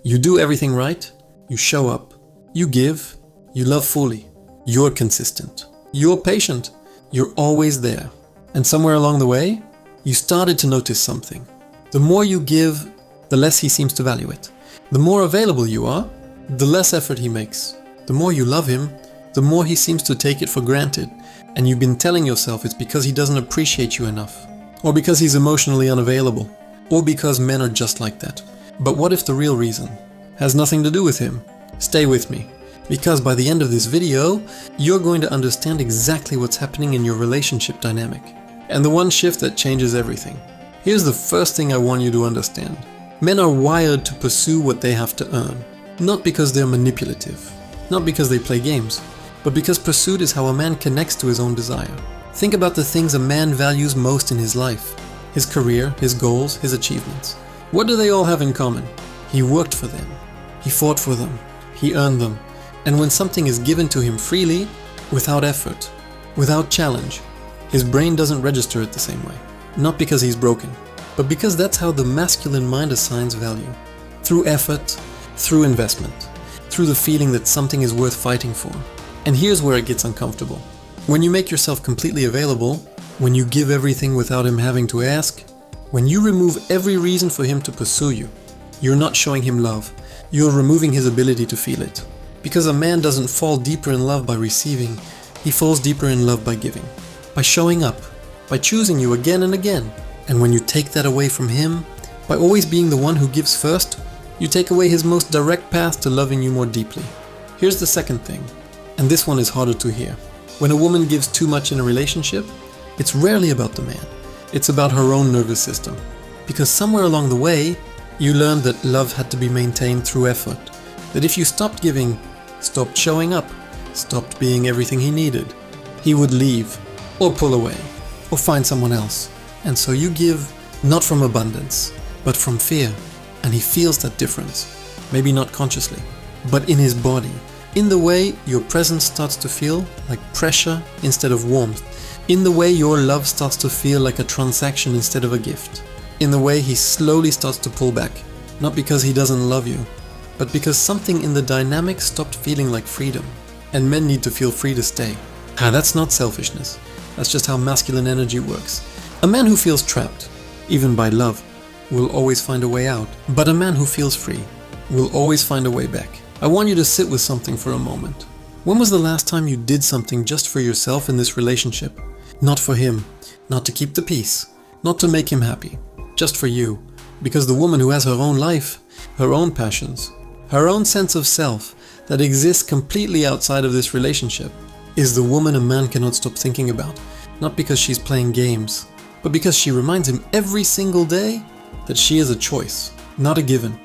You do everything right, you show up, you give, you love fully, you're consistent, you're patient, you're always there. And somewhere along the way, you started to notice something. The more you give, the less he seems to value it. The more available you are, the less effort he makes. The more you love him, the more he seems to take it for granted. And you've been telling yourself it's because he doesn't appreciate you enough, or because he's emotionally unavailable, or because men are just like that. But what if the real reason has nothing to do with him? Stay with me, because by the end of this video, you're going to understand exactly what's happening in your relationship dynamic, and the one shift that changes everything. Here's the first thing I want you to understand. Men are wired to pursue what they have to earn, not because they're manipulative, not because they play games, but because pursuit is how a man connects to his own desire. Think about the things a man values most in his life: his career, his goals, his achievements. What do they all have in common? He worked for them, he fought for them, he earned them. And when something is given to him freely, without effort, without challenge, his brain doesn't register it the same way. Not because he's broken, but because that's how the masculine mind assigns value. Through effort, through investment, through the feeling that something is worth fighting for. And here's where it gets uncomfortable. When you make yourself completely available, when you give everything without him having to ask, when you remove every reason for him to pursue you, you're not showing him love, you're removing his ability to feel it. Because a man doesn't fall deeper in love by receiving, he falls deeper in love by giving. By showing up, by choosing you again and again. And when you take that away from him, by always being the one who gives first, you take away his most direct path to loving you more deeply. Here's the second thing, and this one is harder to hear. When a woman gives too much in a relationship, it's rarely about the man. It's about her own nervous system. Because somewhere along the way, you learned that love had to be maintained through effort. That if you stopped giving, stopped showing up, stopped being everything he needed, he would leave, or pull away, or find someone else. And so you give not from abundance, but from fear. And he feels that difference. Maybe not consciously, but in his body. In the way your presence starts to feel like pressure instead of warmth. In the way your love starts to feel like a transaction instead of a gift. In the way he slowly starts to pull back. Not because he doesn't love you, but because something in the dynamic stopped feeling like freedom. And men need to feel free to stay. That's not selfishness. That's just how masculine energy works. A man who feels trapped, even by love, will always find a way out. But a man who feels free will always find a way back. I want you to sit with something for a moment. When was the last time you did something just for yourself in this relationship? Not for him, not to keep the peace, not to make him happy, just for you. Because the woman who has her own life, her own passions, her own sense of self that exists completely outside of this relationship is the woman a man cannot stop thinking about. Not because she's playing games, but because she reminds him every single day that she is a choice, not a given.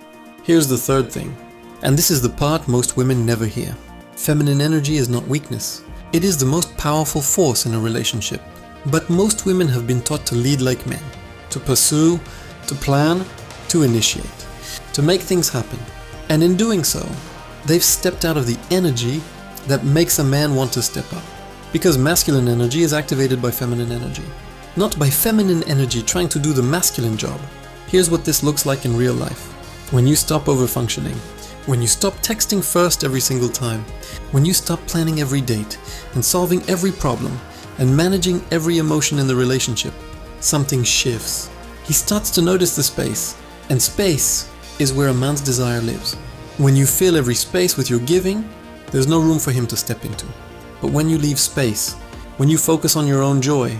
Here's the third thing, and this is the part most women never hear. Feminine energy is not weakness. It is the most powerful force in a relationship. But most women have been taught to lead like men, to pursue, to plan, to initiate, to make things happen. And in doing so, they've stepped out of the energy that makes a man want to step up. Because masculine energy is activated by feminine energy, not by feminine energy trying to do the masculine job. Here's what this looks like in real life. When you stop overfunctioning, when you stop texting first every single time, when you stop planning every date and solving every problem and managing every emotion in the relationship, something shifts. He starts to notice the space, and space is where a man's desire lives. When you fill every space with your giving, there's no room for him to step into. But when you leave space, when you focus on your own joy,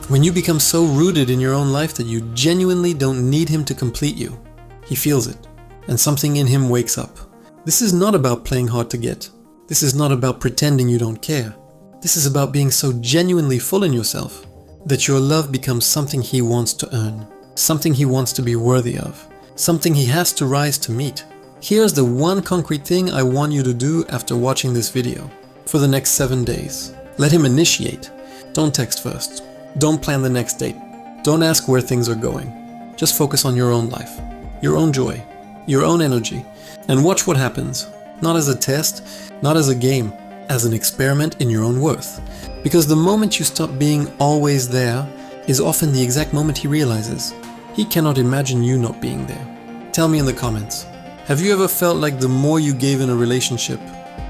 when you become so rooted in your own life that you genuinely don't need him to complete you, he feels it, and something in him wakes up. This is not about playing hard to get. This is not about pretending you don't care. This is about being so genuinely full in yourself that your love becomes something he wants to earn, something he wants to be worthy of, something he has to rise to meet. Here's the one concrete thing I want you to do after watching this video. For the next 7 days, let him initiate. Don't text first. Don't plan the next date. Don't ask where things are going. Just focus on your own life, your own joy, your own energy, and watch what happens. Not as a test, not as a game, as an experiment in your own worth. Because the moment you stop being always there is often the exact moment he realizes he cannot imagine you not being there. Tell me in the comments, Have you ever felt like the more you gave in a relationship,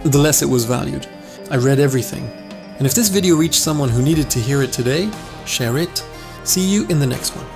the less it was valued? I read everything. And if this video reached someone who needed to hear it today, share it. See you in the next one.